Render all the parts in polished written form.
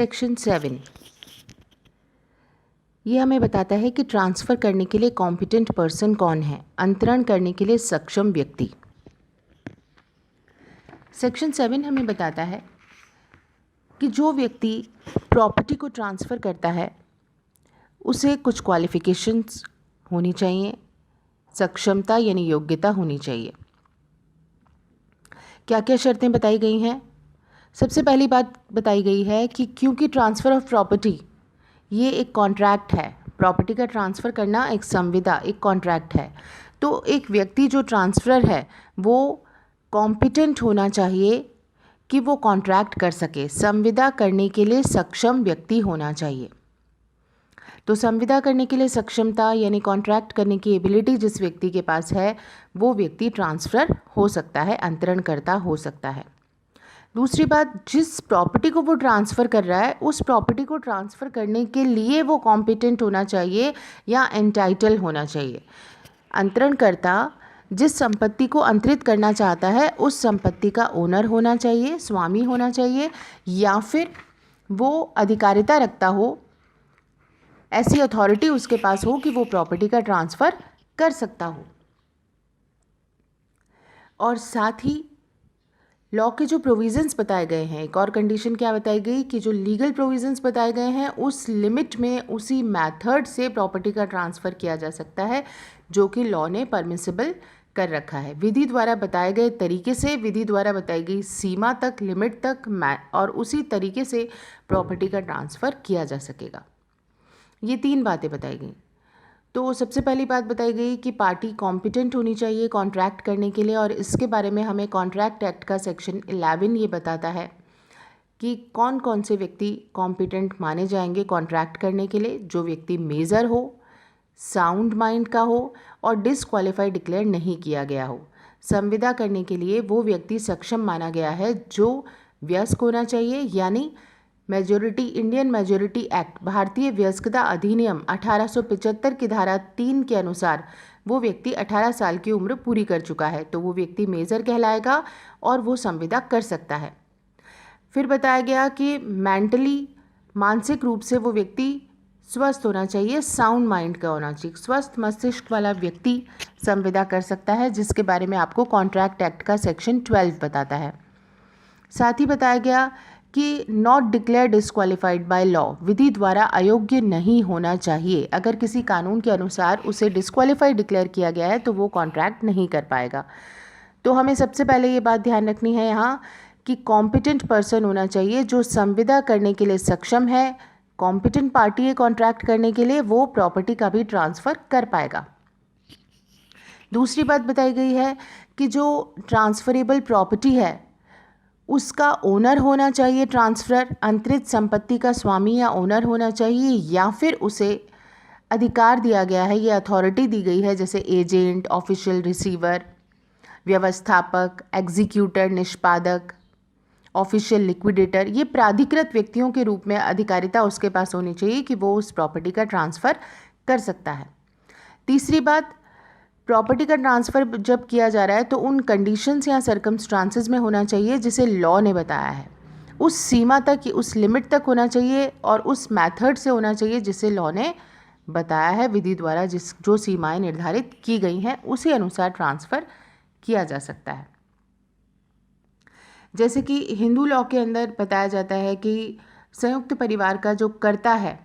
Section 7 ये हमें बताता है कि ट्रांसफ़र करने के लिए कॉम्पिटेंट पर्सन कौन है, अंतरण करने के लिए सक्षम व्यक्ति। सेक्शन 7 हमें बताता है कि जो व्यक्ति प्रॉपर्टी को ट्रांसफ़र करता है उसे कुछ क्वालिफ़िकेशंस होनी चाहिए, सक्षमता यानी योग्यता होनी चाहिए। क्या क्या शर्तें बताई गई हैं? सबसे पहली बात बताई गई है कि क्योंकि ट्रांसफ़र ऑफ प्रॉपर्टी ये एक कॉन्ट्रैक्ट है, प्रॉपर्टी का ट्रांसफ़र करना एक संविदा, एक कॉन्ट्रैक्ट है, तो एक व्यक्ति जो ट्रांसफ़र है वो कॉम्पिटेंट होना चाहिए कि वो कॉन्ट्रैक्ट कर सके, संविदा करने के लिए सक्षम व्यक्ति होना चाहिए। तो संविदा करने के लिए सक्षमता यानी कॉन्ट्रैक्ट करने की एबिलिटी जिस व्यक्ति के पास है वो व्यक्ति ट्रांसफ़र हो सकता है, अंतरणकर्ता हो सकता है। दूसरी बात, जिस प्रॉपर्टी को वो ट्रांसफ़र कर रहा है उस प्रॉपर्टी को ट्रांसफ़र करने के लिए वो कॉम्पिटेंट होना चाहिए या एंटाइटल होना चाहिए। अंतरणकर्ता जिस संपत्ति को अंतरित करना चाहता है उस संपत्ति का ओनर होना चाहिए, स्वामी होना चाहिए, या फिर वो अधिकारिता रखता हो, ऐसी अथॉरिटी उसके पास हो कि वो प्रॉपर्टी का ट्रांसफ़र कर सकता हो। और साथ ही लॉ के जो प्रोविज़न्स बताए गए हैं, एक और कंडीशन क्या बताई गई कि जो लीगल प्रोविज़न्स बताए गए हैं उस लिमिट में, उसी मेथड से प्रॉपर्टी का ट्रांसफ़र किया जा सकता है जो कि लॉ ने परमिसिबल कर रखा है। विधि द्वारा बताए गए तरीके से, विधि द्वारा बताई गई सीमा तक, लिमिट तक, और उसी तरीके से प्रॉपर्टी का ट्रांसफ़र किया जा सकेगा। ये 3 बातें बताई गई। तो सबसे पहली बात बताई गई कि पार्टी कॉम्पिटेंट होनी चाहिए कॉन्ट्रैक्ट करने के लिए, और इसके बारे में हमें कॉन्ट्रैक्ट एक्ट का सेक्शन 11 ये बताता है कि कौन कौन से व्यक्ति कॉम्पिटेंट माने जाएंगे कॉन्ट्रैक्ट करने के लिए। जो व्यक्ति मेजर हो, साउंड माइंड का हो और डिसक्वालीफाई डिक्लेयर नहीं किया गया हो। संविदा करने के लिए वो व्यक्ति सक्षम माना गया है जो वयस्क होना चाहिए, यानी मेजोरिटी, इंडियन मेजोरिटी एक्ट, भारतीय वयस्कता अधिनियम 1875 की धारा 3 के अनुसार वो व्यक्ति 18 साल की उम्र पूरी कर चुका है, तो वो व्यक्ति मेजर कहलाएगा और वो संविदा कर सकता है। फिर बताया गया कि मेंटली, मानसिक रूप से वो व्यक्ति स्वस्थ होना चाहिए, साउंड माइंड का होना चाहिए। स्वस्थ मस्तिष्क वाला व्यक्ति संविदा कर सकता है, जिसके बारे में आपको कॉन्ट्रैक्ट एक्ट का सेक्शन 12 बताता है। साथ ही बताया गया कि not declare disqualified by law, विधि द्वारा अयोग्य नहीं होना चाहिए। अगर किसी कानून के अनुसार उसे डिसक्वालीफाइड डिक्लेयर किया गया है तो वो कॉन्ट्रैक्ट नहीं कर पाएगा। तो हमें सबसे पहले ये बात ध्यान रखनी है यहाँ कि कॉम्पिटेंट पर्सन होना चाहिए जो संविदा करने के लिए सक्षम है, कॉम्पिटेंट पार्टी है कॉन्ट्रैक्ट करने के लिए, वो प्रॉपर्टी का भी ट्रांसफ़र कर पाएगा। दूसरी बात बताई गई है कि जो ट्रांसफरेबल प्रॉपर्टी है उसका ओनर होना चाहिए, ट्रांसफ़र अंतरित संपत्ति का स्वामी या ओनर होना चाहिए, या फिर उसे अधिकार दिया गया है, ये अथॉरिटी दी गई है, जैसे एजेंट, ऑफिशियल रिसीवर, व्यवस्थापक, एग्जीक्यूटर, निष्पादक, ऑफिशियल लिक्विडेटर, ये प्राधिकृत व्यक्तियों के रूप में अधिकारिता उसके पास होनी चाहिए कि वो उस प्रॉपर्टी का ट्रांसफ़र कर सकता है। तीसरी बात, प्रॉपर्टी का ट्रांसफ़र जब किया जा रहा है तो उन कंडीशंस या सर्कमस्टांसेस में होना चाहिए जिसे लॉ ने बताया है, उस सीमा तक, उस लिमिट तक होना चाहिए और उस मेथड से होना चाहिए जिसे लॉ ने बताया है। विधि द्वारा जो सीमाएं निर्धारित की गई हैं उसी अनुसार ट्रांसफ़र किया जा सकता है। जैसे कि हिंदू लॉ के अंदर बताया जाता है कि संयुक्त परिवार का जो कर्ता है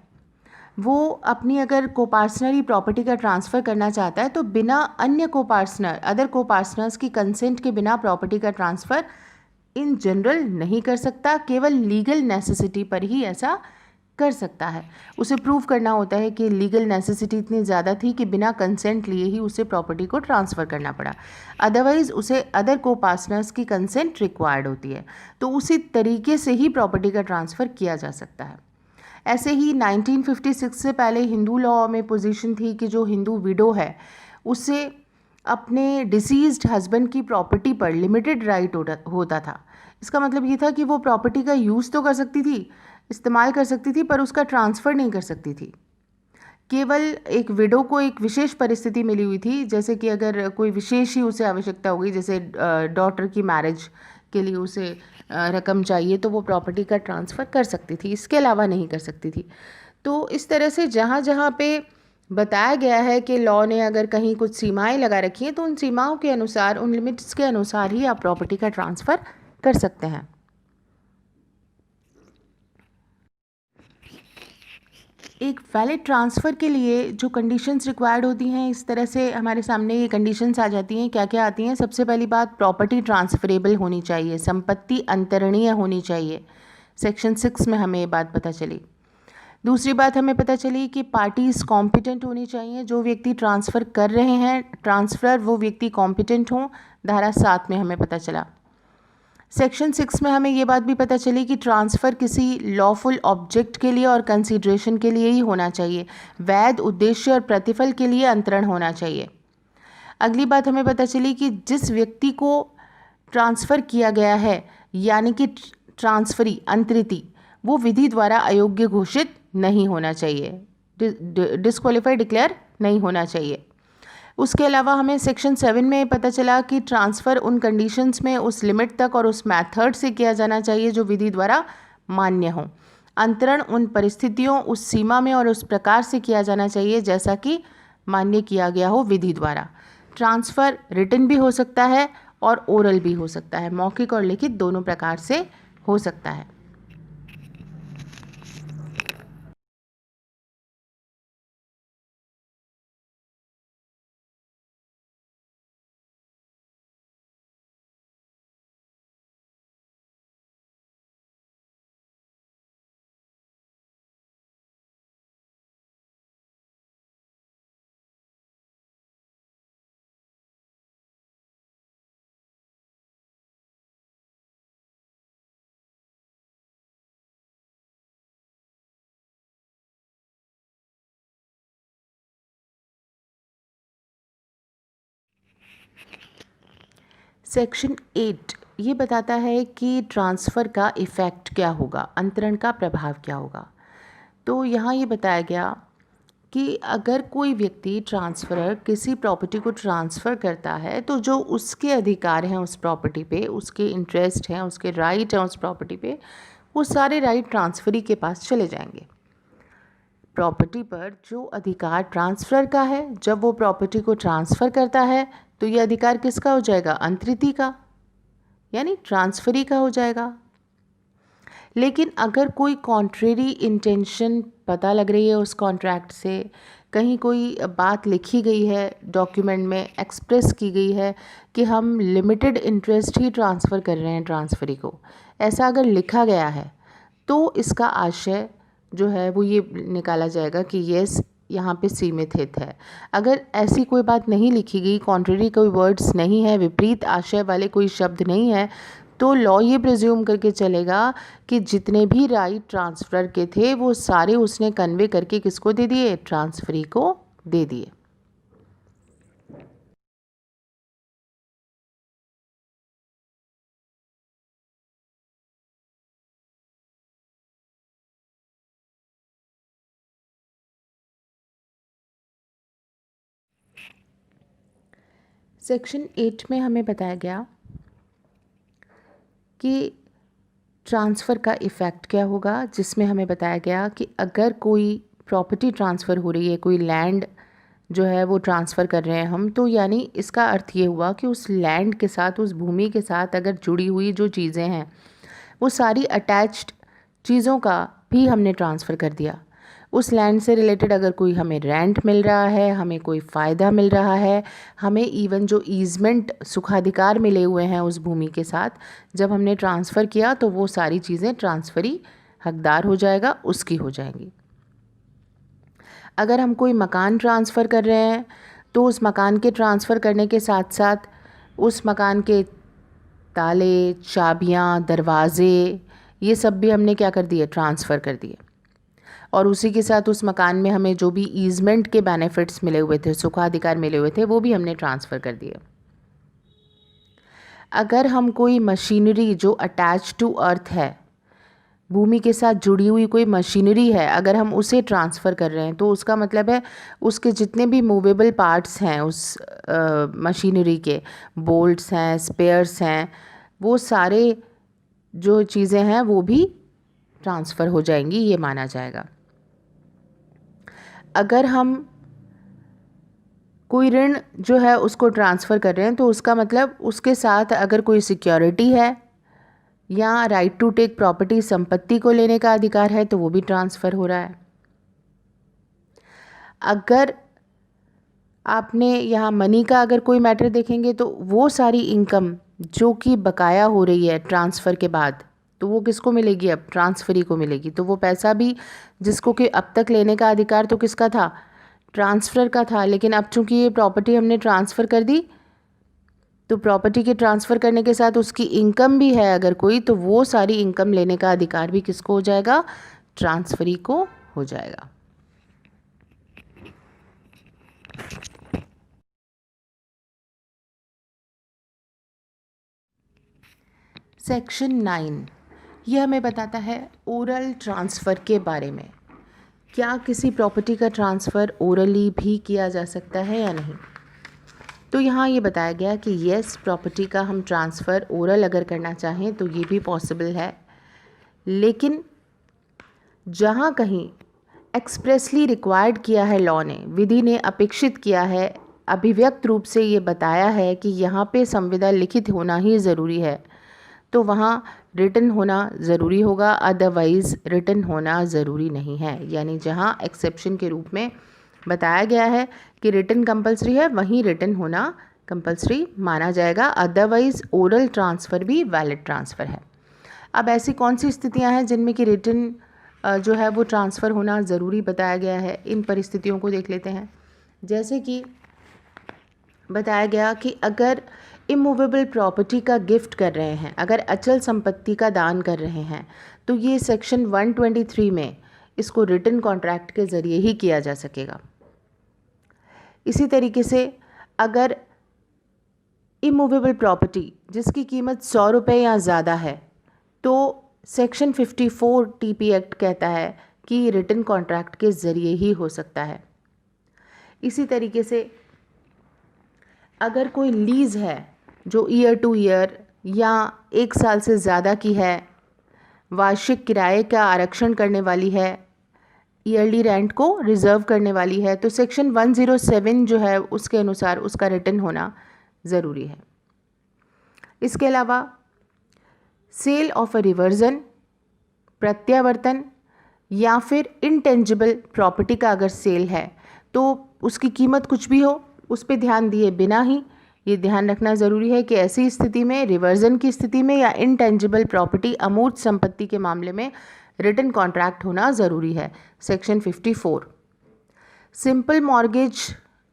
वो अपनी अगर कोपार्टनरी प्रॉपर्टी का ट्रांसफ़र करना चाहता है तो बिना अन्य अदर कोपार्टनर्स की कंसेंट के बिना प्रॉपर्टी का ट्रांसफ़र इन जनरल नहीं कर सकता, केवल लीगल नेसेसिटी पर ही ऐसा कर सकता है। उसे प्रूव करना होता है कि लीगल नेसेसिटी इतनी ज़्यादा थी कि बिना कंसेंट लिए ही उसे प्रॉपर्टी को ट्रांसफ़र करना पड़ा, अदरवाइज़ उसे अदर कोपार्टनर्स की कंसेंट रिक्वायर्ड होती है, तो उसी तरीके से ही प्रॉपर्टी का ट्रांसफ़र किया जा सकता है। ऐसे ही 1956 से पहले हिंदू लॉ में पोजीशन थी कि जो हिंदू विडो है उसे अपने डिसीज्ड हस्बैंड की प्रॉपर्टी पर लिमिटेड राइट होता था। इसका मतलब ये था कि वो प्रॉपर्टी का यूज़ तो कर सकती थी, इस्तेमाल कर सकती थी, पर उसका ट्रांसफ़र नहीं कर सकती थी। केवल एक विडो को एक विशेष परिस्थिति मिली हुई थी, जैसे कि अगर कोई विशेष ही उसे आवश्यकता हो गई, जैसे डॉटर की मैरिज के लिए उसे रकम चाहिए तो वो प्रॉपर्टी का ट्रांसफ़र कर सकती थी, इसके अलावा नहीं कर सकती थी। तो इस तरह से जहाँ जहाँ पे बताया गया है कि लॉ ने अगर कहीं कुछ सीमाएं लगा रखी हैं तो उन सीमाओं के अनुसार, उन लिमिट्स के अनुसार ही आप प्रॉपर्टी का ट्रांसफ़र कर सकते हैं। एक वैलिड ट्रांसफ़र के लिए जो कंडीशंस रिक्वायर्ड होती हैं, इस तरह से हमारे सामने ये कंडीशंस आ जाती हैं। क्या क्या आती हैं? सबसे पहली बात, प्रॉपर्टी ट्रांसफरेबल होनी चाहिए, संपत्ति अंतरणीय होनी चाहिए। सेक्शन 6 में हमें ये बात पता चली। दूसरी बात हमें पता चली कि पार्टीज़ कॉम्पिटेंट होनी चाहिए, जो व्यक्ति ट्रांसफ़र कर रहे हैं ट्रांसफ़र, वो व्यक्ति कॉम्पिटेंट हों, धारा 7 में हमें पता चला। सेक्शन 6 में हमें ये बात भी पता चली कि ट्रांसफ़र किसी लॉफुल ऑब्जेक्ट के लिए और कंसीडरेशन के लिए ही होना चाहिए, वैध उद्देश्य और प्रतिफल के लिए अंतरण होना चाहिए। अगली बात हमें पता चली कि जिस व्यक्ति को ट्रांसफ़र किया गया है, यानी कि ट्रांसफरी अंतरिती, वो विधि द्वारा अयोग्य घोषित नहीं होना चाहिए, डिस्क्वालीफाई डिक्लेयर नहीं होना चाहिए। उसके अलावा हमें सेक्शन 7 में पता चला कि ट्रांसफ़र उन कंडीशंस में उस लिमिट तक और उस मेथड से किया जाना चाहिए जो विधि द्वारा मान्य हो। अंतरण उन परिस्थितियों, उस सीमा में और उस प्रकार से किया जाना चाहिए जैसा कि मान्य किया गया हो विधि द्वारा। ट्रांसफ़र रिटन भी हो सकता है और ओरल भी हो सकता है, मौखिक और लिखित दोनों प्रकार से हो सकता है। सेक्शन 8 ये बताता है कि ट्रांसफ़र का इफ़ेक्ट क्या होगा, अंतरण का प्रभाव क्या होगा। तो यहाँ ये बताया गया कि अगर कोई व्यक्ति ट्रांसफ़रर किसी प्रॉपर्टी को ट्रांसफ़र करता है तो जो उसके अधिकार हैं उस प्रॉपर्टी पे, उसके इंटरेस्ट हैं, उसके राइट हैं उस प्रॉपर्टी पे, वो सारे राइट ट्रांसफरी के पास चले जाएंगे। प्रॉपर्टी पर जो अधिकार ट्रांसफ़र का है, जब वो प्रॉपर्टी को ट्रांसफ़र करता है तो ये अधिकार किसका हो जाएगा? अंतरिती का, यानी ट्रांसफरी का हो जाएगा। लेकिन अगर कोई कॉन्ट्रेरी इंटेंशन पता लग रही है उस कॉन्ट्रैक्ट से, कहीं कोई बात लिखी गई है, डॉक्यूमेंट में एक्सप्रेस की गई है कि हम लिमिटेड इंटरेस्ट ही ट्रांसफ़र कर रहे हैं ट्रांसफरी को, ऐसा अगर लिखा गया है तो इसका आशय जो है वो ये निकाला जाएगा कि येस, यहाँ पे सीमित हित है। अगर ऐसी कोई बात नहीं लिखी गई, कॉन्ट्रेरी कोई वर्ड्स नहीं है, विपरीत आशय वाले कोई शब्द नहीं है, तो लॉ ये प्रिज्यूम करके चलेगा कि जितने भी राइट ट्रांसफ़र के थे वो सारे उसने कन्वे करके किसको दे दिए? ट्रांसफरी को दे दिए। सेक्शन 8 में हमें बताया गया कि ट्रांसफ़र का इफ़ेक्ट क्या होगा, जिसमें हमें बताया गया कि अगर कोई प्रॉपर्टी ट्रांसफ़र हो रही है, कोई लैंड जो है वो ट्रांसफ़र कर रहे हैं हम, तो यानी इसका अर्थ ये हुआ कि उस लैंड के साथ, उस भूमि के साथ अगर जुड़ी हुई जो चीज़ें हैं वो सारी अटैच्ड चीज़ों का भी हमने ट्रांसफ़र कर दिया। उस लैंड से रिलेटेड अगर कोई हमें रेंट मिल रहा है, हमें कोई फ़ायदा मिल रहा है, हमें इवन जो ईजमेंट सुखाधिकार मिले हुए हैं उस भूमि के साथ, जब हमने ट्रांसफ़र किया तो वो सारी चीज़ें ट्रांसफरी हकदार हो जाएगा, उसकी हो जाएंगी। अगर हम कोई मकान ट्रांसफ़र कर रहे हैं तो उस मकान के ट्रांसफ़र करने के साथ साथ उस मकान के ताले, चाबियाँ, दरवाज़े, ये सब भी हमने क्या कर दिए? ट्रांसफ़र कर दिए। और उसी के साथ उस मकान में हमें जो भी ईजमेंट के बेनिफिट्स मिले हुए थे, सुखाधिकार मिले हुए थे, वो भी हमने ट्रांसफ़र कर दिए। अगर हम कोई मशीनरी जो अटैच टू अर्थ है, भूमि के साथ जुड़ी हुई कोई मशीनरी है, अगर हम उसे ट्रांसफ़र कर रहे हैं तो उसका मतलब है उसके जितने भी मूवेबल पार्ट्स हैं उस मशीनरी के, बोल्ट्स हैं, स्पेयर्स हैं, वो सारे जो चीज़ें हैं वो भी ट्रांसफ़र हो जाएंगी, ये माना जाएगा। अगर हम कोई ऋण जो है उसको ट्रांसफ़र कर रहे हैं तो उसका मतलब उसके साथ अगर कोई सिक्योरिटी है या राइट टू टेक प्रॉपर्टी, संपत्ति को लेने का अधिकार है, तो वो भी ट्रांसफ़र हो रहा है। अगर आपने यहाँ मनी का अगर कोई मैटर देखेंगे तो वो सारी इनकम जो कि बकाया हो रही है ट्रांसफ़र के बाद, तो वो किसको मिलेगी? अब ट्रांसफरी को मिलेगी। तो वो पैसा भी जिसको कि अब तक लेने का अधिकार तो किसका था? ट्रांसफ़र का था, लेकिन अब चूंकि ये प्रॉपर्टी हमने ट्रांसफ़र कर दी, तो प्रॉपर्टी के ट्रांसफ़र करने के साथ उसकी इनकम भी है अगर कोई, तो वो सारी इनकम लेने का अधिकार भी किसको हो जाएगा? ट्रांसफरी को हो जाएगा। सेक्शन 9 ये हमें बताता है ओरल ट्रांसफ़र के बारे में। क्या किसी प्रॉपर्टी का ट्रांसफ़र ओरली भी किया जा सकता है या नहीं? तो यहाँ ये बताया गया कि येस, प्रॉपर्टी का हम ट्रांसफ़र ओरल अगर करना चाहें तो ये भी पॉसिबल है, लेकिन जहाँ कहीं एक्सप्रेसली रिक्वायर्ड किया है लॉ ने, विधि ने अपेक्षित किया है, अभिव्यक्त रूप से ये बताया है कि यहाँ पे संविदा लिखित होना ही ज़रूरी है, तो वहाँ रिटन होना ज़रूरी होगा, अदरवाइज़ रिटन होना ज़रूरी नहीं है। यानी जहाँ एक्सेप्शन के रूप में बताया गया है कि रिटन कंपलसरी है, वहीं रिटन होना कंपलसरी माना जाएगा, अदरवाइज़ ओरल ट्रांसफ़र भी वैलिड ट्रांसफ़र है। अब ऐसी कौन सी स्थितियाँ हैं जिनमें कि रिटन जो है वो ट्रांसफ़र होना ज़रूरी बताया गया है? इन परिस्थितियों को देख लेते हैं। जैसे कि बताया गया कि अगर इमूवेबल प्रॉपर्टी का गिफ्ट कर रहे हैं, अगर अचल संपत्ति का दान कर रहे हैं, तो ये सेक्शन 123 में इसको रिटन कॉन्ट्रैक्ट के ज़रिए ही किया जा सकेगा। इसी तरीके से अगर इमूवेबल प्रॉपर्टी जिसकी कीमत 100 रुपये या ज़्यादा है, तो सेक्शन 54 टीपी एक्ट कहता है कि रिटन कॉन्ट्रैक्ट के ज़रिए ही हो सकता है। इसी तरीके से अगर कोई लीज़ है जो ईयर टू ईयर या 1 साल से ज़्यादा की है, वार्षिक किराए का आरक्षण करने वाली है, ईयरली रेंट को रिज़र्व करने वाली है, तो सेक्शन 107 जो है उसके अनुसार उसका रिटन होना ज़रूरी है। इसके अलावा सेल ऑफ अ रिवर्जन, प्रत्यावर्तन या फिर इंटेंजिबल प्रॉपर्टी का अगर सेल है तो उसकी कीमत कुछ भी हो, उस पर ध्यान दिए बिना ही ये ध्यान रखना ज़रूरी है कि ऐसी स्थिति में, रिवर्जन की स्थिति में या इंटेंजिबल प्रॉपर्टी अमूर्त संपत्ति के मामले में रिटन कॉन्ट्रैक्ट होना ज़रूरी है, सेक्शन 54। सिंपल मॉर्गेज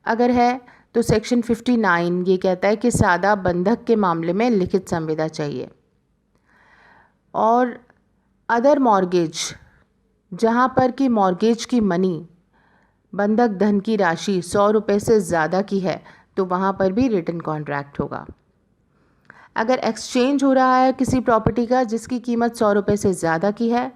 अगर है तो सेक्शन 59 ये कहता है कि सादा बंधक के मामले में लिखित संविदा चाहिए। और अदर मॉर्गेज, जहाँ पर कि मॉर्गेज की मनी, बंधक धन की राशि 100 रुपये से ज़्यादा की है, तो वहाँ पर भी रिटन कॉन्ट्रैक्ट होगा। अगर एक्सचेंज हो रहा है किसी प्रॉपर्टी का जिसकी कीमत 100 रुपये से ज़्यादा की है,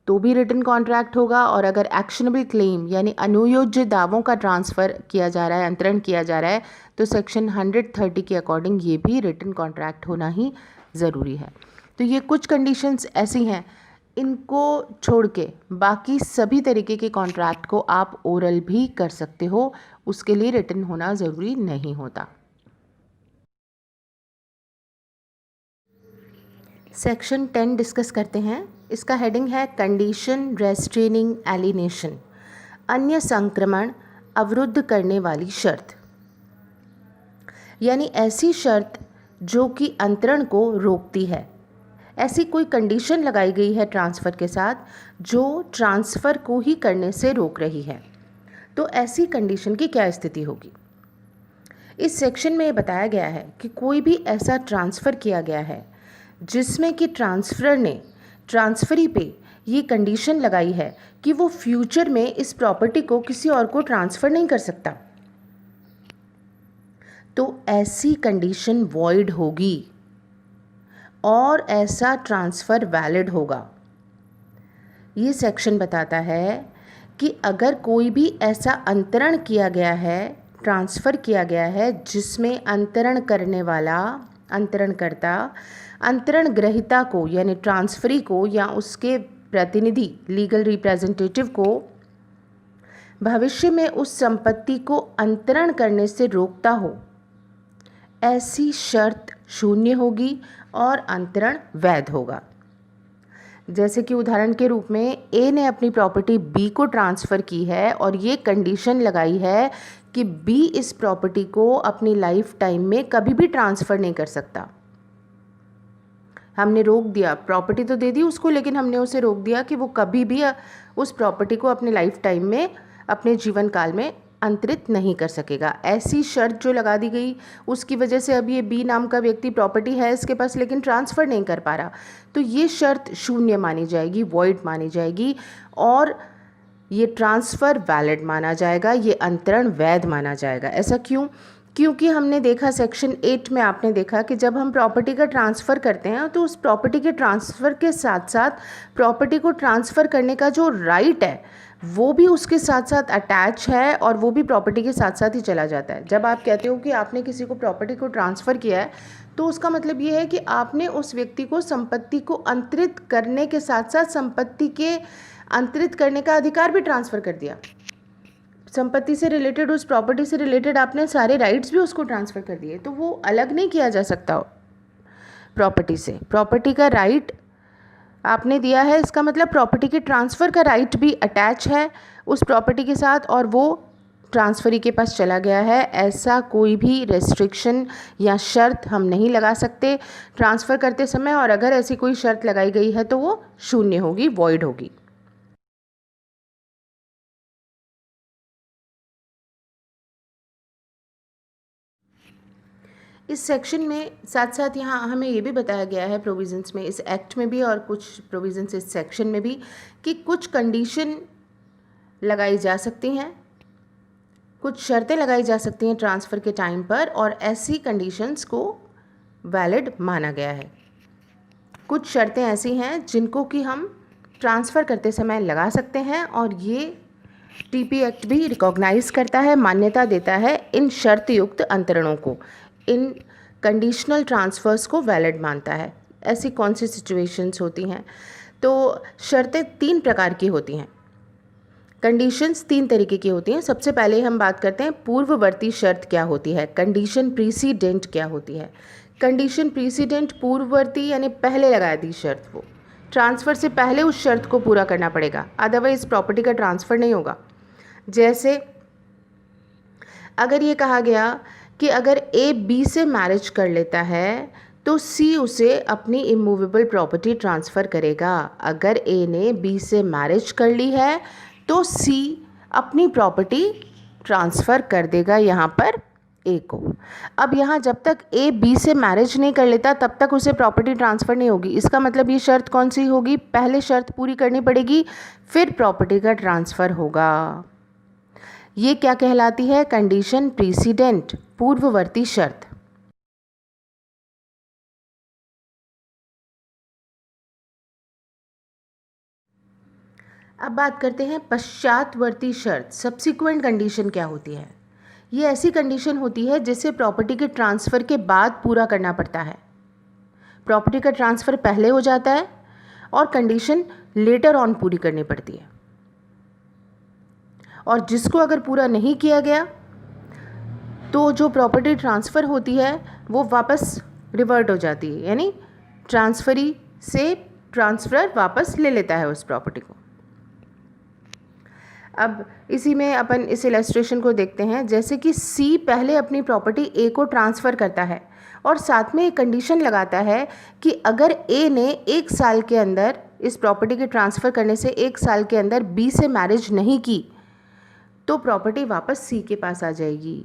तो भी रिटन कॉन्ट्रैक्ट होगा। और अगर एक्शनेबल क्लेम यानी अनुयोज्य दावों का ट्रांसफ़र किया जा रहा है, अंतरण किया जा रहा है, तो सेक्शन 130 के अकॉर्डिंग ये भी रिटन कॉन्ट्रैक्ट होना ही ज़रूरी है। तो ये कुछ कंडीशंस ऐसी हैं, इनको छोड़ के बाकी सभी तरीके के कॉन्ट्रैक्ट को आप ओरल भी कर सकते हो, उसके लिए रिटन होना ज़रूरी नहीं होता। सेक्शन 10 डिस्कस करते हैं। इसका हेडिंग है कंडीशन रेस्ट्रेनिंग एलिनेशन, अन्य संक्रमण अवरुद्ध करने वाली शर्त, यानी ऐसी शर्त जो कि अंतरण को रोकती है। ऐसी कोई कंडीशन लगाई गई है ट्रांसफ़र के साथ जो ट्रांसफ़र को ही करने से रोक रही है, तो ऐसी कंडीशन की क्या स्थिति होगी? इस सेक्शन में ये बताया गया है कि कोई भी ऐसा ट्रांसफ़र किया गया है जिसमें कि ट्रांसफ़र ने ट्रांसफरी पे ये कंडीशन लगाई है कि वो फ्यूचर में इस प्रॉपर्टी को किसी और को ट्रांसफ़र नहीं कर सकता, तो ऐसी कंडीशन वॉइड होगी और ऐसा ट्रांसफ़र वैलिड होगा। ये सेक्शन बताता है कि अगर कोई भी ऐसा अंतरण किया गया है, ट्रांसफ़र किया गया है जिसमें अंतरण करने वाला अंतरणकर्ता अंतरण ग्रहीता को यानी ट्रांसफरी को या उसके प्रतिनिधि लीगल रिप्रेजेंटेटिव को भविष्य में उस संपत्ति को अंतरण करने से रोकता हो, ऐसी शर्त शून्य होगी और अंतरण वैध होगा। जैसे कि उदाहरण के रूप में ए ने अपनी प्रॉपर्टी बी को ट्रांसफ़र की है और ये कंडीशन लगाई है कि बी इस प्रॉपर्टी को अपनी लाइफ टाइम में कभी भी ट्रांसफ़र नहीं कर सकता। हमने रोक दिया, प्रॉपर्टी तो दे दी उसको, लेकिन हमने उसे रोक दिया कि वो कभी भी उस प्रॉपर्टी को अपने लाइफ टाइम में, अपने जीवन काल में अंतरित नहीं कर सकेगा। ऐसी शर्त जो लगा दी गई, उसकी वजह से अब ये बी नाम का व्यक्ति प्रॉपर्टी है इसके पास लेकिन ट्रांसफ़र नहीं कर पा रहा, तो ये शर्त शून्य मानी जाएगी, वॉइड मानी जाएगी और ये ट्रांसफ़र वैलिड माना जाएगा, ये अंतरण वैध माना जाएगा। ऐसा क्यों? क्योंकि हमने देखा सेक्शन 8 में, आपने देखा कि जब हम प्रॉपर्टी का ट्रांसफ़र करते हैं तो उस प्रॉपर्टी के ट्रांसफ़र के साथ साथ प्रॉपर्टी को ट्रांसफ़र करने का जो राइट है वो भी उसके साथ साथ अटैच है और वो भी प्रॉपर्टी के साथ साथ ही चला जाता है। जब आप कहते हो कि आपने किसी को प्रॉपर्टी को ट्रांसफ़र किया है तो उसका मतलब ये है कि आपने उस व्यक्ति को संपत्ति को अंतरित करने के साथ साथ संपत्ति के अंतरित करने का अधिकार भी ट्रांसफ़र कर दिया। संपत्ति से रिलेटेड, उस प्रॉपर्टी से रिलेटेड आपने सारे राइट्स भी उसको ट्रांसफ़र कर दिए, तो वो अलग नहीं किया जा सकता प्रॉपर्टी से। प्रॉपर्टी का राइट आपने दिया है, इसका मतलब प्रॉपर्टी के ट्रांसफ़र का राइट भी अटैच है उस प्रॉपर्टी के साथ और वो ट्रांसफरी के पास चला गया है। ऐसा कोई भी रेस्ट्रिक्शन या शर्त हम नहीं लगा सकते ट्रांसफ़र करते समय, और अगर ऐसी कोई शर्त लगाई गई है तो वो शून्य होगी, वॉइड होगी। इस सेक्शन में साथ साथ यहाँ हमें ये भी बताया गया है प्रोविज़न्स में, इस एक्ट में भी और कुछ प्रोविज़न्स इस सेक्शन में भी, कि कुछ कंडीशन लगाई जा सकती हैं, कुछ शर्तें लगाई जा सकती हैं ट्रांसफ़र के टाइम पर, और ऐसी कंडीशंस को वैलिड माना गया है। कुछ शर्तें ऐसी हैं जिनको कि हम ट्रांसफ़र करते समय लगा सकते हैं और ये टीपी एक्ट भी रिकॉग्नाइज़ करता है, मान्यता देता है इन शर्त युक्त अंतरणों को, इन कंडीशनल ट्रांसफ़र्स को वैलिड मानता है। ऐसी कौन सी सिचुएशंस होती हैं? तो शर्तें 3 प्रकार की होती हैं, कंडीशंस 3 तरीके की होती हैं। सबसे पहले हम बात करते हैं पूर्ववर्ती शर्त क्या होती है, कंडीशन प्रीसीडेंट क्या होती है। कंडीशन प्रीसीडेंट पूर्ववर्ती यानी पहले लगा दी शर्त, वो ट्रांसफ़र से पहले उस शर्त को पूरा करना पड़ेगा, अदरवाइज़ प्रॉपर्टी का ट्रांसफ़र नहीं होगा। जैसे अगर ये कहा गया कि अगर ए बी से मैरिज कर लेता है तो सी उसे अपनी इमूवेबल प्रॉपर्टी ट्रांसफ़र करेगा। अगर ए ने बी से मैरिज कर ली है तो सी अपनी प्रॉपर्टी ट्रांसफ़र कर देगा यहाँ पर ए को। अब यहाँ जब तक ए बी से मैरिज नहीं कर लेता तब तक उसे प्रॉपर्टी ट्रांसफ़र नहीं होगी। इसका मतलब ये शर्त कौन सी होगी? पहले शर्त पूरी करनी पड़ेगी, फिर प्रॉपर्टी का ट्रांसफ़र होगा। ये क्या कहलाती है? कंडीशन प्रीसीडेंट, पूर्ववर्ती शर्त। अब बात करते हैं पश्चातवर्ती शर्त, सब्सिक्वेंट कंडीशन क्या होती है? ये ऐसी कंडीशन होती है जिसे प्रॉपर्टी के ट्रांसफ़र के बाद पूरा करना पड़ता है। प्रॉपर्टी का ट्रांसफ़र पहले हो जाता है और कंडीशन लेटर ऑन पूरी करनी पड़ती है, और जिसको अगर पूरा नहीं किया गया तो जो प्रॉपर्टी ट्रांसफ़र होती है वो वापस रिवर्ट हो जाती है, यानी ट्रांसफरी से ट्रांसफ़र वापस ले लेता है उस प्रॉपर्टी को। अब इसी में अपन इस इलस्ट्रेशन को देखते हैं। जैसे कि सी पहले अपनी प्रॉपर्टी ए को ट्रांसफ़र करता है और साथ में एक कंडीशन लगाता है कि अगर ए ने 1 साल के अंदर, इस प्रॉपर्टी के ट्रांसफ़र करने से 1 साल के अंदर बी से मैरिज नहीं की तो प्रॉपर्टी वापस सी के पास आ जाएगी।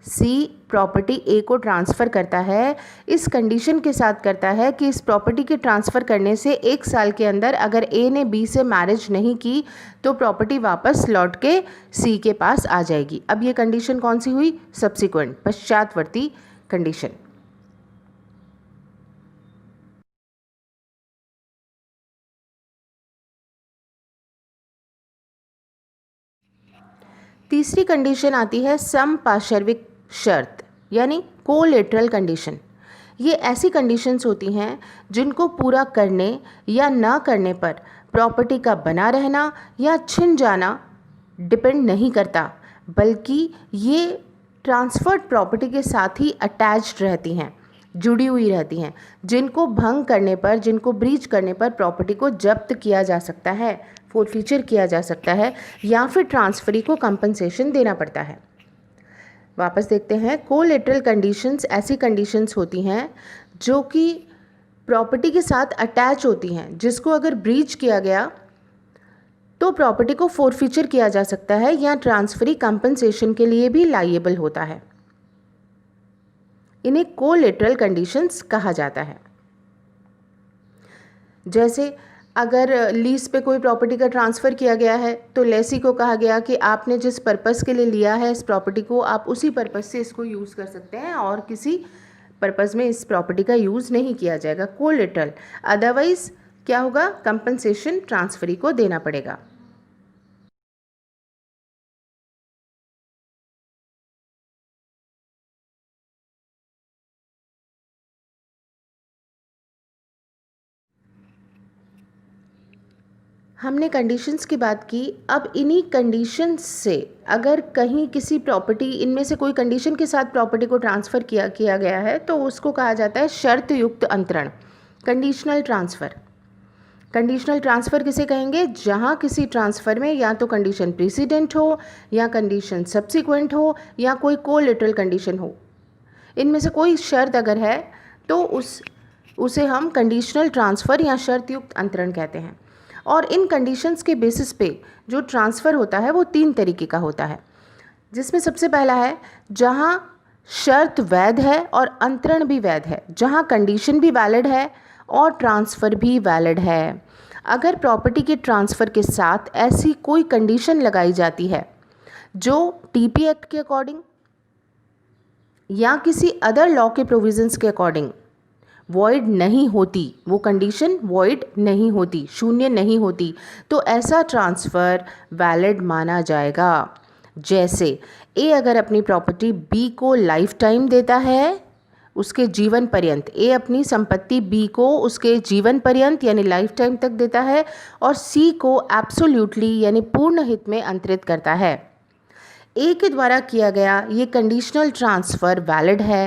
सी प्रॉपर्टी ए को ट्रांसफ़र करता है, इस कंडीशन के साथ करता है कि इस प्रॉपर्टी के ट्रांसफ़र करने से 1 साल के अंदर अगर ए ने बी से मैरिज नहीं की तो प्रॉपर्टी वापस लौट के सी के पास आ जाएगी। अब ये कंडीशन कौन सी हुई? सब्सिक्वेंट, पश्चातवर्ती कंडीशन। तीसरी कंडीशन आती है समपार्श्विक शर्त यानी कोलेटरल कंडीशन। ये ऐसी कंडीशंस होती हैं जिनको पूरा करने या ना करने पर प्रॉपर्टी का बना रहना या छिन जाना डिपेंड नहीं करता, बल्कि ये ट्रांसफर्ड प्रॉपर्टी के साथ ही अटैच्ड रहती हैं, जुड़ी हुई रहती हैं, जिनको भंग करने पर, जिनको ब्रीच करने पर प्रॉपर्टी को जब्त किया जा सकता है, फोरफीचर किया जा सकता है या फिर ट्रांसफरी को कंपनसेशन देना पड़ता है। वापस देखते हैं, कोलेटरल कंडीशंस ऐसी कंडीशंस होती हैं जो कि प्रॉपर्टी के साथ अटैच होती हैं, जिसको अगर ब्रीच किया गया तो प्रॉपर्टी को फोरफीचर किया जा सकता है या ट्रांसफरी कंपनसेशन के लिए भी लायबल होता है। इन्हें कोलेटरल कंडीशंस कहा जाता है। जैसे अगर लीज पे कोई प्रॉपर्टी का ट्रांसफ़र किया गया है तो लेसी को कहा गया कि आपने जिस पर्पस के लिए लिया है इस प्रॉपर्टी को, आप उसी पर्पस से इसको यूज़ कर सकते हैं और किसी पर्पस में इस प्रॉपर्टी का यूज़ नहीं किया जाएगा, कोलेटरल। अदरवाइज़ क्या होगा, कंपनसेशन ट्रांसफरी को देना पड़ेगा। हमने कंडीशंस की बात की। अब इन्हीं कंडीशंस से अगर कहीं किसी प्रॉपर्टी, इनमें से कोई कंडीशन के साथ प्रॉपर्टी को ट्रांसफ़र किया गया है तो उसको कहा जाता है शर्त युक्त अंतरण, कंडीशनल ट्रांसफ़र। कंडीशनल ट्रांसफ़र किसे कहेंगे, जहां किसी ट्रांसफ़र में या तो कंडीशन प्रीसिडेंट हो या कंडीशन सब्सिक्वेंट हो या कोई कोलेटरल कंडीशन हो। इनमें से कोई शर्त अगर है तो उसे हम कंडीशनल ट्रांसफ़र या शर्त युक्त अंतरण कहते हैं। और इन कंडीशंस के बेसिस पे जो ट्रांसफ़र होता है वो 3 तरीके का होता है, जिसमें सबसे पहला है जहां शर्त वैध है और अंतरण भी वैध है, जहां कंडीशन भी वैलिड है और ट्रांसफ़र भी वैलिड है। अगर प्रॉपर्टी के ट्रांसफ़र के साथ ऐसी कोई कंडीशन लगाई जाती है जो टीपी एक्ट के अकॉर्डिंग या किसी अदर लॉ के प्रोविजंस के अकॉर्डिंग वॉइड नहीं होती, वो कंडीशन वॉइड नहीं होती, शून्य नहीं होती, तो ऐसा ट्रांसफ़र वैलिड माना जाएगा। जैसे ए अगर अपनी प्रॉपर्टी बी को लाइफ टाइम देता है, उसके जीवन पर्यंत, ए अपनी संपत्ति बी को उसके जीवन पर्यंत यानी लाइफ टाइम तक देता है और सी को एब्सोल्यूटली यानी पूर्ण हित में अंतरित करता है। ए के द्वारा किया गया ये कंडीशनल ट्रांसफ़र वैलिड है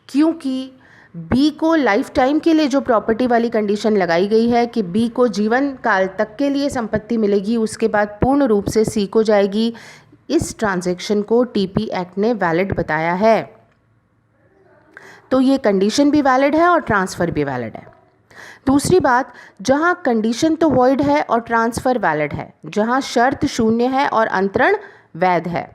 क्योंकि बी को लाइफ टाइम के लिए जो प्रॉपर्टी वाली कंडीशन लगाई गई है कि बी को जीवन काल तक के लिए संपत्ति मिलेगी, उसके बाद पूर्ण रूप से सी को जाएगी, इस ट्रांजैक्शन को टीपी एक्ट ने वैलिड बताया है। तो ये कंडीशन भी वैलिड है और ट्रांसफ़र भी वैलिड है। दूसरी बात, जहां कंडीशन तो वॉइड है और ट्रांसफ़र वैलिड है, जहां शर्त शून्य है और अंतरण वैध है,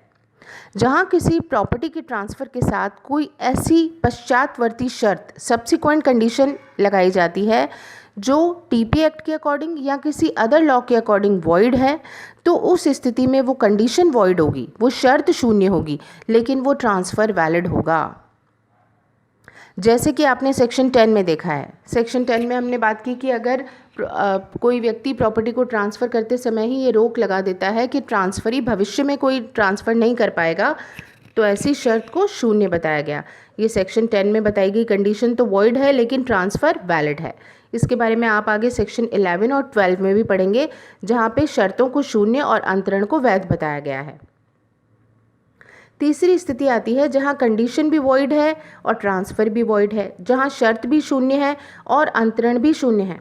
जहां किसी प्रॉपर्टी के ट्रांसफ़र के साथ कोई ऐसी पश्चातवर्ती शर्त सब्सिक्वेंट कंडीशन लगाई जाती है जो टीपी एक्ट के अकॉर्डिंग या किसी अदर लॉ के अकॉर्डिंग वॉइड है, तो उस स्थिति में वो कंडीशन वॉइड होगी, वो शर्त शून्य होगी, लेकिन वो ट्रांसफ़र वैलिड होगा। जैसे कि आपने सेक्शन 10 में देखा है। सेक्शन 10 में हमने बात की कि अगर कोई व्यक्ति प्रॉपर्टी को ट्रांसफ़र करते समय ही ये रोक लगा देता है कि ट्रांसफ़री भविष्य में कोई ट्रांसफ़र नहीं कर पाएगा, तो ऐसी शर्त को शून्य बताया गया। ये सेक्शन 10 में बताई गई कंडीशन तो वॉइड है लेकिन ट्रांसफ़र वैलिड है। इसके बारे में आप आगे सेक्शन 11 और 12 में भी पढ़ेंगे, जहाँ पे शर्तों को शून्य और अंतरण को वैध बताया गया है। तीसरी स्थिति आती है जहां कंडीशन भी वॉइड है और ट्रांसफ़र भी वॉइड है, जहां शर्त भी शून्य है और अंतरण भी शून्य है,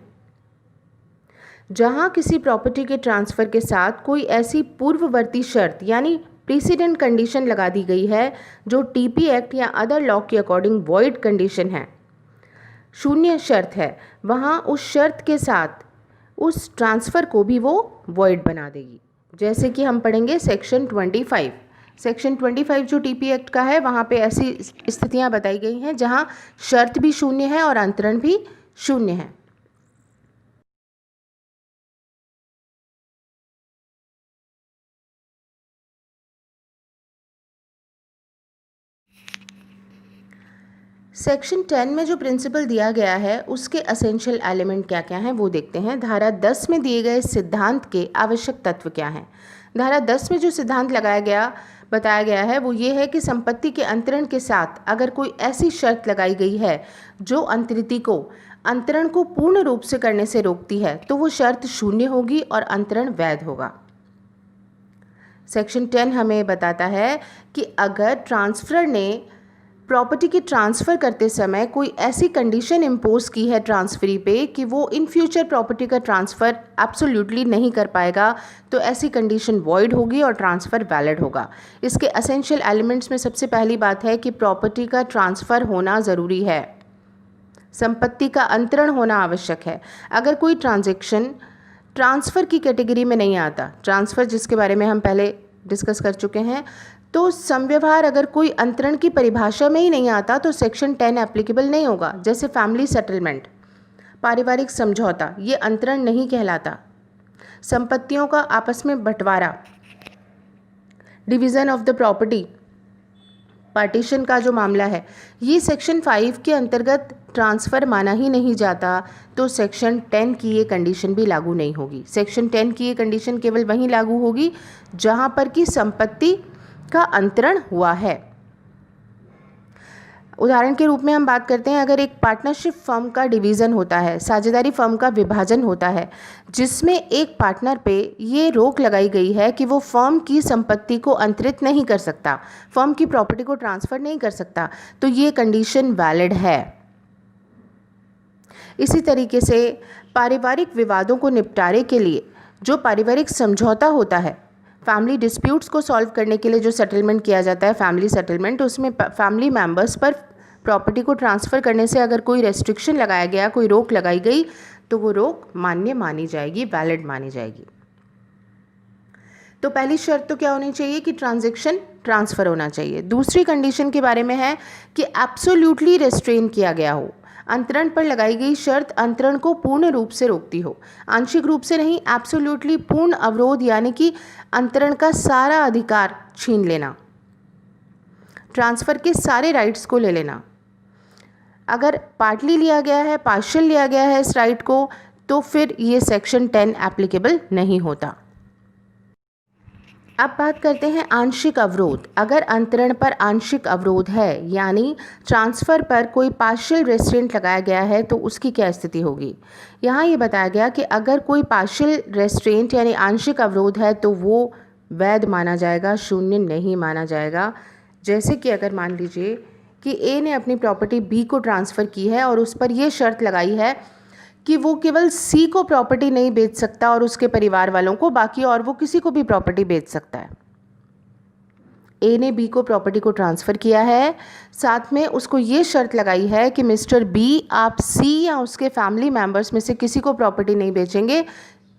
जहां किसी प्रॉपर्टी के ट्रांसफ़र के साथ कोई ऐसी पूर्ववर्ती शर्त यानी प्रीसिडेंट कंडीशन लगा दी गई है जो टीपी एक्ट या अदर लॉ के अकॉर्डिंग वॉइड कंडीशन है, शून्य शर्त है, वहां उस शर्त के साथ उस ट्रांसफ़र को भी वो वॉइड बना देगी। जैसे कि हम पढ़ेंगे सेक्शन 25। सेक्शन 25 जो टीपी एक्ट का है, वहाँ पे ऐसी स्थितियाँ बताई गई हैं जहाँ शर्त भी शून्य है और अंतरण भी शून्य है। सेक्शन 10 में जो प्रिंसिपल दिया गया है उसके असेंशियल एलिमेंट क्या क्या हैं वो देखते हैं। धारा 10 में दिए गए सिद्धांत के आवश्यक तत्व क्या हैं। धारा 10 में जो सिद्धांत बताया गया है वो ये है कि संपत्ति के अंतरण के साथ अगर कोई ऐसी शर्त लगाई गई है जो अंतरिती को अंतरण को पूर्ण रूप से करने से रोकती है तो वो शर्त शून्य होगी और अंतरण वैध होगा। सेक्शन 10 हमें बताता है कि अगर ट्रांसफरर ने प्रॉपर्टी की ट्रांसफ़र करते समय कोई ऐसी कंडीशन इम्पोज की है ट्रांसफरी पे कि वो इन फ्यूचर प्रॉपर्टी का ट्रांसफ़र एब्सोल्युटली नहीं कर पाएगा तो ऐसी कंडीशन वॉइड होगी और ट्रांसफ़र वैलिड होगा। इसके एसेंशियल एलिमेंट्स में सबसे पहली बात है कि प्रॉपर्टी का ट्रांसफ़र होना ज़रूरी है, संपत्ति का अंतरण होना आवश्यक है। अगर कोई ट्रांजैक्शन ट्रांसफ़र की कैटेगरी में नहीं आता, ट्रांसफ़र जिसके बारे में हम पहले डिस्कस कर चुके हैं, तो समव्यवहार अगर कोई अंतरण की परिभाषा में ही नहीं आता तो सेक्शन 10 एप्लीकेबल नहीं होगा। जैसे फैमिली सेटलमेंट, पारिवारिक समझौता, ये अंतरण नहीं कहलाता। संपत्तियों का आपस में बंटवारा, division of the property, partition का जो मामला है, ये सेक्शन 5 के अंतर्गत ट्रांसफ़र माना ही नहीं जाता तो सेक्शन 10 की ये कंडीशन भी लागू नहीं होगी। सेक्शन 10 की ये कंडीशन केवल वहीं लागू होगी जहाँ पर कि संपत्ति का अंतरण हुआ है। उदाहरण के रूप में हम बात करते हैं, अगर एक पार्टनरशिप फर्म का डिवीज़न होता है, साझेदारी फर्म का विभाजन होता है, जिसमें एक पार्टनर पे ये रोक लगाई गई है कि वो फर्म की संपत्ति को अंतरित नहीं कर सकता, फर्म की प्रॉपर्टी को ट्रांसफ़र नहीं कर सकता, तो ये कंडीशन वैलिड है। इसी तरीके से पारिवारिक विवादों को निपटारे के लिए जो पारिवारिक समझौता होता है, फैमिली डिस्प्यूट्स को सॉल्व करने के लिए जो सेटलमेंट किया जाता है, फैमिली सेटलमेंट, उसमें फैमिली मेंबर्स पर प्रॉपर्टी को ट्रांसफ़र करने से अगर कोई रेस्ट्रिक्शन लगाया गया, कोई रोक लगाई गई, तो वो रोक मान्य मानी जाएगी, वैलिड मानी जाएगी। तो पहली शर्त तो क्या होनी चाहिए कि ट्रांजैक्शन ट्रांसफ़र होना चाहिए। दूसरी कंडीशन के बारे में है कि एब्सोल्युटली रेस्ट्रेन किया गया हो, अंतरण पर लगाई गई शर्त अंतरण को पूर्ण रूप से रोकती हो, आंशिक रूप से नहीं, एब्सोल्युटली पूर्ण अवरोध यानी कि अंतरण का सारा अधिकार छीन लेना, ट्रांसफ़र के सारे राइट्स को ले लेना। अगर पार्टली लिया गया है, पार्शियल लिया गया है इस राइट को, तो फिर ये सेक्शन 10 एप्लीकेबल नहीं होता। अब बात करते हैं आंशिक अवरोध। अगर अंतरण पर आंशिक अवरोध है यानी ट्रांसफ़र पर कोई पार्शियल रेस्ट्रेंट लगाया गया है तो उसकी क्या स्थिति होगी। यहाँ ये बताया गया कि अगर कोई पार्शियल रेस्ट्रेंट यानी आंशिक अवरोध है तो वो वैध माना जाएगा, शून्य नहीं माना जाएगा। जैसे कि अगर मान लीजिए कि ए ने अपनी प्रॉपर्टी बी को ट्रांसफ़र की है और उस पर यह शर्त लगाई है कि वो केवल सी को प्रॉपर्टी नहीं बेच सकता और उसके परिवार वालों को, बाकी और वो किसी को भी प्रॉपर्टी बेच सकता है। ए ने बी को प्रॉपर्टी को ट्रांसफ़र किया है, साथ में उसको ये शर्त लगाई है कि मिस्टर बी आप सी या उसके फैमिली मेम्बर्स में से किसी को प्रॉपर्टी नहीं बेचेंगे,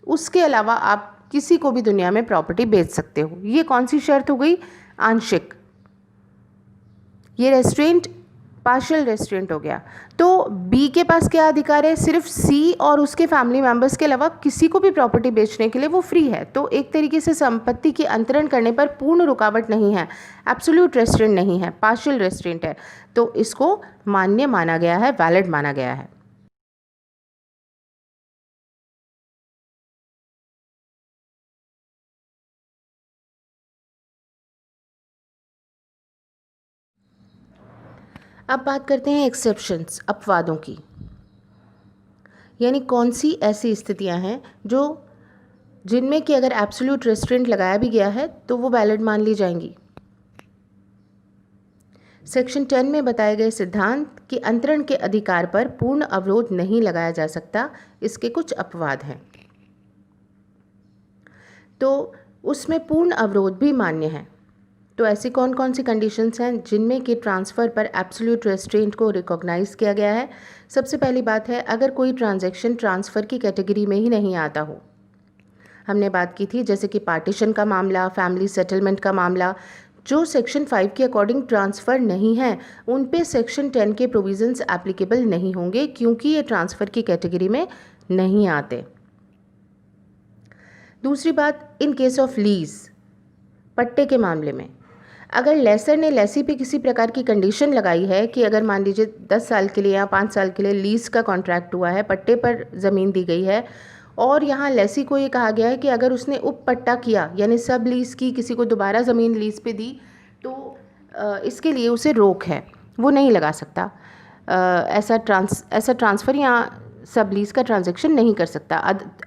उसके अलावा आप किसी को भी दुनिया में प्रॉपर्टी बेच सकते हो। ये कौन सी शर्त हो गई? आंशिक। ये रेस्ट्रेंट पार्शियल रेस्ट्रेंट हो गया। तो बी के पास क्या अधिकार है? सिर्फ सी और उसके फैमिली मेंबर्स के अलावा किसी को भी प्रॉपर्टी बेचने के लिए वो फ्री है। तो एक तरीके से संपत्ति के अंतरण करने पर पूर्ण रुकावट नहीं है, एब्सोल्यूट रेस्ट्रेंट नहीं है, पार्शियल रेस्ट्रेंट है। तो इसको मान्य माना गया है, वैलिड माना गया है। अब बात करते हैं एक्सेप्शंस, अपवादों की। यानी कौन सी ऐसी स्थितियां हैं जो जिनमें कि अगर एब्सोल्यूट रेस्ट्रेंट लगाया भी गया है तो वो वैलिड मान ली जाएंगी। सेक्शन 10 में बताए गए सिद्धांत कि अंतरण के अधिकार पर पूर्ण अवरोध नहीं लगाया जा सकता, इसके कुछ अपवाद हैं। तो उसमें पूर्ण अवरोध भी मान्य है। तो ऐसी कौन कौन सी कंडीशंस हैं जिनमें कि ट्रांसफ़र पर एब्सोल्यूट रेस्ट्रेंट को रिकॉग्नाइज़ किया गया है। सबसे पहली बात है, अगर कोई ट्रांजैक्शन ट्रांसफ़र की कैटेगरी में ही नहीं आता हो। हमने बात की थी जैसे कि पार्टीशन का मामला, फैमिली सेटलमेंट का मामला, जो सेक्शन 5 के अकॉर्डिंग ट्रांसफ़र नहीं है उन पे सेक्शन 10 के प्रोविजंस एप्लीकेबल नहीं होंगे क्योंकि ये ट्रांसफ़र की कैटेगरी में नहीं आते। दूसरी बात, इन केस ऑफ लीज, पट्टे के मामले में अगर लेसर ने लेसी पे किसी प्रकार की कंडीशन लगाई है कि अगर मान लीजिए 10 साल के लिए या 5 साल के लिए लीज़ का कॉन्ट्रैक्ट हुआ है, पट्टे पर ज़मीन दी गई है और यहाँ लेसी को ये कहा गया है कि अगर उसने उपपट्टा किया यानी सब लीज़ की, किसी को दोबारा ज़मीन लीज़ पे दी, तो इसके लिए उसे रोक है, वो नहीं लगा सकता। ऐसा ट्रांसफ़र या सब लीज़ का ट्रांजैक्शन नहीं कर सकता।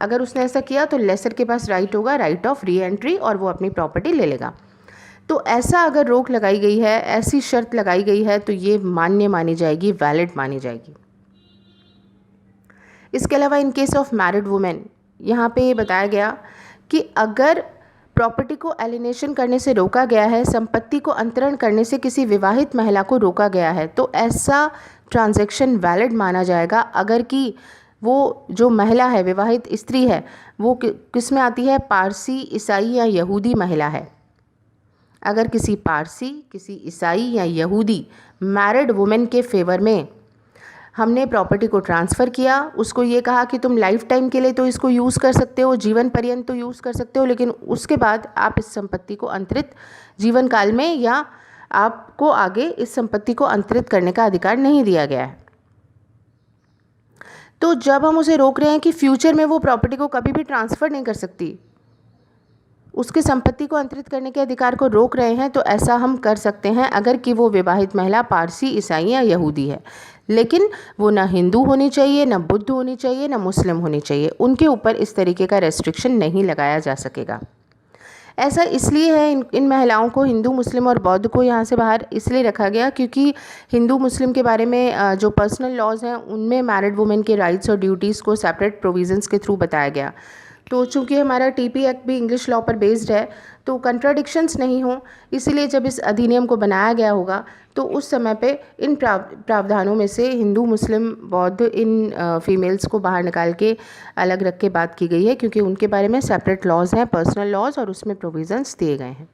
अगर उसने ऐसा किया तो लेसर के पास राइट होगा, राइट ऑफ री एंट्री, और वो अपनी प्रॉपर्टी ले लेगा। तो ऐसा अगर रोक लगाई गई है, ऐसी शर्त लगाई गई है, तो ये मान्य मानी जाएगी, वैलिड मानी जाएगी। इसके अलावा in case of married women, यहाँ पे ये बताया गया कि अगर प्रॉपर्टी को एलिनेशन करने से रोका गया है, संपत्ति को अंतरण करने से किसी विवाहित महिला को रोका गया है, तो ऐसा ट्रांजैक्शन वैलिड माना जाएगा अगर कि वो जो महिला है, विवाहित स्त्री है, वो किस में आती है, पारसी, ईसाई या यहूदी महिला है। अगर किसी पारसी, किसी ईसाई या यहूदी मैरिड वुमेन के फेवर में हमने प्रॉपर्टी को ट्रांसफ़र किया, उसको ये कहा कि तुम लाइफ टाइम के लिए तो इसको यूज़ कर सकते हो, जीवन पर्यंत तो यूज़ कर सकते हो, लेकिन उसके बाद आप इस संपत्ति को अंतरित जीवन काल में, या आपको आगे इस संपत्ति को अंतरित करने का अधिकार नहीं दिया गया है। तो जब हम उसे रोक रहे हैं कि फ्यूचर में वो प्रॉपर्टी को कभी भी ट्रांसफ़र नहीं कर सकती, उसकी संपत्ति को अंतरित करने के अधिकार को रोक रहे हैं, तो ऐसा हम कर सकते हैं अगर कि वो विवाहित महिला पारसी, ईसाई या यहूदी है। लेकिन वो ना हिंदू होनी चाहिए, ना बुद्ध होनी चाहिए, ना मुस्लिम होनी चाहिए। उनके ऊपर इस तरीके का रेस्ट्रिक्शन नहीं लगाया जा सकेगा। ऐसा इसलिए है, इन महिलाओं को, हिंदू, मुस्लिम और बौद्ध को यहाँ से बाहर इसलिए रखा गया क्योंकि हिंदू मुस्लिम के बारे में जो पर्सनल लॉज हैं उनमें मैरिड वुमेन के राइट्स और ड्यूटीज़ को सेपरेट प्रोविजंस के थ्रू बताया गया। तो चूंकि हमारा टीपी एक्ट भी इंग्लिश लॉ पर बेस्ड है, तो कंट्राडिक्शंस नहीं हो, इसीलिए जब इस अधिनियम को बनाया गया होगा तो उस समय पे इन प्रावधानों में से हिंदू, मुस्लिम, बौद्ध, इन फीमेल्स को बाहर निकाल के अलग रख के बात की गई है, क्योंकि उनके बारे में सेपरेट लॉज हैं, पर्सनल लॉज, और उसमें प्रोविजंस दिए गए हैं।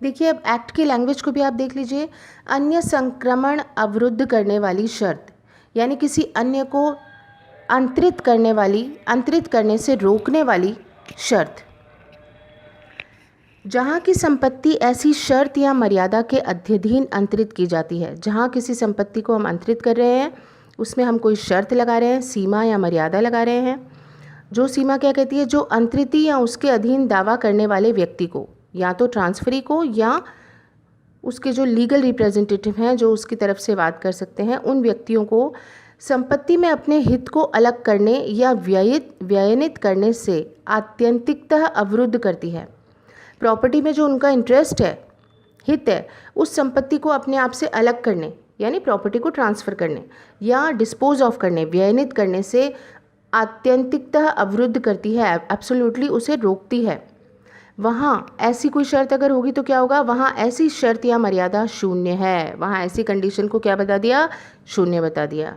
देखिए, अब एक्ट की लैंग्वेज को भी आप देख लीजिए। अन्य संक्रमण अवरुद्ध करने वाली शर्त, यानी किसी अन्य को अंतरित करने से रोकने वाली शर्त। जहाँ की संपत्ति ऐसी शर्त या मर्यादा के अध्ययन अंतरित की जाती है, जहाँ किसी संपत्ति को हम अंतरित कर रहे हैं, उसमें हम कोई शर्त लगा रहे हैं, सीमा या मर्यादा लगा रहे हैं। जो सीमा क्या कहती है, जो अंतरित या उसके अधीन दावा करने वाले व्यक्ति को, या तो ट्रांसफरी को या उसके जो लीगल रिप्रेजेंटेटिव हैं जो उसकी तरफ से बात कर सकते हैं, उन व्यक्तियों को संपत्ति में अपने हित को अलग करने या व्ययनित करने से आत्यंतिकतः अवरुद्ध करती है। प्रॉपर्टी में जो उनका इंटरेस्ट है, हित है, उस संपत्ति को अपने आप से अलग करने, यानी प्रॉपर्टी को ट्रांसफ़र करने या डिस्पोज ऑफ करने, व्ययनित करने से आत्यंतिकतः अवरुद्ध करती है, एब्सोल्युटली उसे रोकती है। वहाँ ऐसी कोई शर्त अगर होगी तो क्या होगा, वहाँ ऐसी शर्त या मर्यादा शून्य है, वहाँ ऐसी कंडीशन को क्या बता दिया, शून्य बता दिया।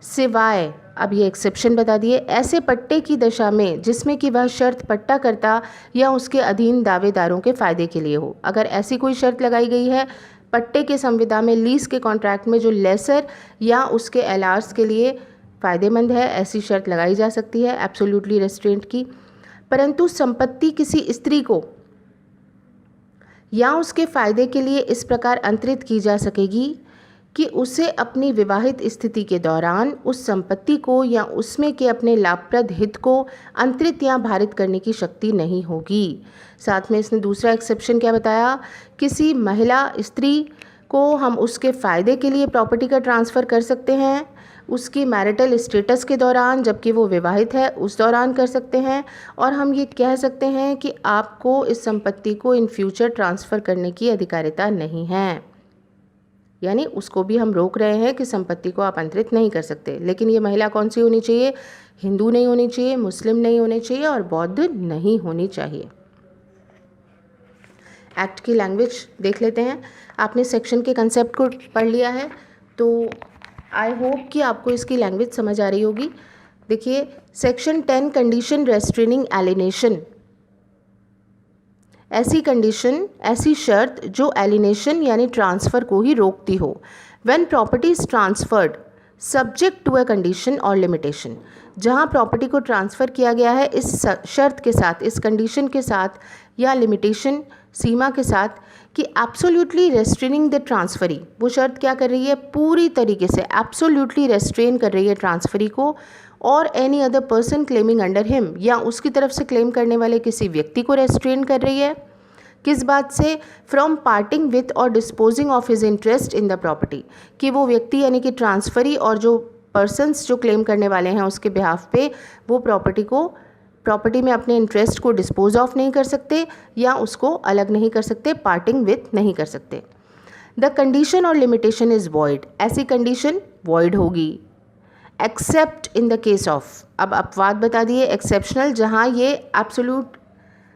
सिवाय, अब ये एक्सेप्शन बता दिए, ऐसे पट्टे की दशा में जिसमें कि वह शर्त पट्टाकर्ता या उसके अधीन दावेदारों के फ़ायदे के लिए हो। अगर ऐसी कोई शर्त लगाई गई है पट्टे के संविदा में, लीज़ के कॉन्ट्रैक्ट में, जो लेसर या उसके एलार्स के लिए फ़ायदेमंद है, ऐसी शर्त लगाई जा सकती है एब्सोल्युटली रेस्ट्रेंट की। परंतु संपत्ति किसी स्त्री को या उसके फ़ायदे के लिए इस प्रकार अंतरित की जा सकेगी कि उसे अपनी विवाहित स्थिति के दौरान उस संपत्ति को या उसमें के अपने लाभप्रद हित को अंतरित या भारित करने की शक्ति नहीं होगी। साथ में इसने दूसरा एक्सेप्शन क्या बताया, किसी महिला स्त्री को हम उसके फ़ायदे के लिए प्रॉपर्टी का ट्रांसफ़र कर सकते हैं, उसकी मैरिटल स्टेटस के दौरान, जबकि वो विवाहित है उस दौरान कर सकते हैं, और हम ये कह सकते हैं कि आपको इस संपत्ति को इन फ्यूचर ट्रांसफ़र करने की अधिकारिता नहीं है। यानी उसको भी हम रोक रहे हैं कि संपत्ति को आप अंतरित नहीं कर सकते। लेकिन ये महिला कौन सी होनी चाहिए, हिंदू नहीं होनी चाहिए, मुस्लिम नहीं होनी चाहिए और बौद्ध नहीं होनी चाहिए। एक्ट की लैंग्वेज देख लेते हैं। आपने सेक्शन के कंसेप्ट को पढ़ लिया है, तो आई होप कि आपको इसकी लैंग्वेज समझ आ रही होगी। देखिए, सेक्शन 10 कंडीशन रेस्ट्रेनिंग एलिनेशन, ऐसी कंडीशन, ऐसी शर्त जो एलिनेशन यानी ट्रांसफ़र को ही रोकती हो। When property is transferred, subject to a condition और लिमिटेशन, जहाँ प्रॉपर्टी को ट्रांसफ़र किया गया है इस शर्त के साथ, इस कंडीशन के साथ या लिमिटेशन सीमा के साथ कि एब्सोल्युटली रेस्ट्रेनिंग द ट्रांसफरी, वो शर्त क्या कर रही है, पूरी तरीके से एब्सोल्युटली रेस्ट्रेन कर रही है ट्रांसफरी को, और any other person claiming under him, या उसकी तरफ से क्लेम करने वाले किसी व्यक्ति को रेस्ट्रेन कर रही है। किस बात से, फ्रॉम पार्टिंग विथ और disposing of his interest in the property, कि वो व्यक्ति यानी कि ट्रांसफरी और जो पर्सन्स जो क्लेम करने वाले हैं उसके बिहाफ पे वो प्रॉपर्टी में अपने इंटरेस्ट को डिस्पोज ऑफ नहीं कर सकते या उसको अलग नहीं कर सकते, पार्टिंग विथ नहीं कर सकते। द कंडीशन और लिमिटेशन इज़ वॉइड, ऐसी कंडीशन वॉइड होगी except in the case of, अब अपवाद बता दिए, एक्सेप्शनल, जहाँ ये एब्सोल्यूट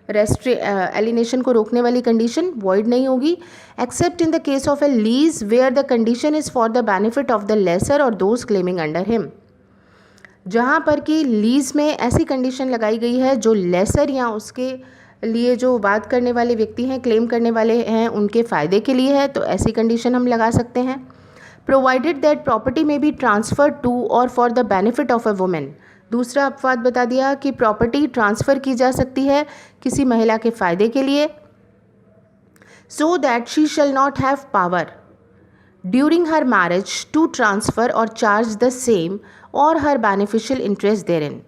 एलिनेशन को रोकने वाली कंडीशन वॉइड नहीं होगी, except in the case of a lease where the condition is for the benefit of the lessor और दोज क्लेमिंग अंडर हिम, जहाँ पर कि लीज में ऐसी कंडीशन लगाई गई है जो लेसर या उसके लिए जो बात करने वाले व्यक्ति हैं, क्लेम करने वाले हैं, उनके फ़ायदे के लिए है, तो ऐसी कंडीशन हम लगा सकते हैं। प्रोवाइडेड दैट प्रॉपर्टी में बी ट्रांसफ़र टू और for the benefit of A women, दूसरा अपवाद बता दिया कि प्रॉपर्टी ट्रांसफ़र की जा सकती है किसी महिला के फ़ायदे के लिए, so that she shall not have power during her marriage to transfer और चार्ज द सेम और हर बेनिफिशियल इंटरेस्ट देयरिन।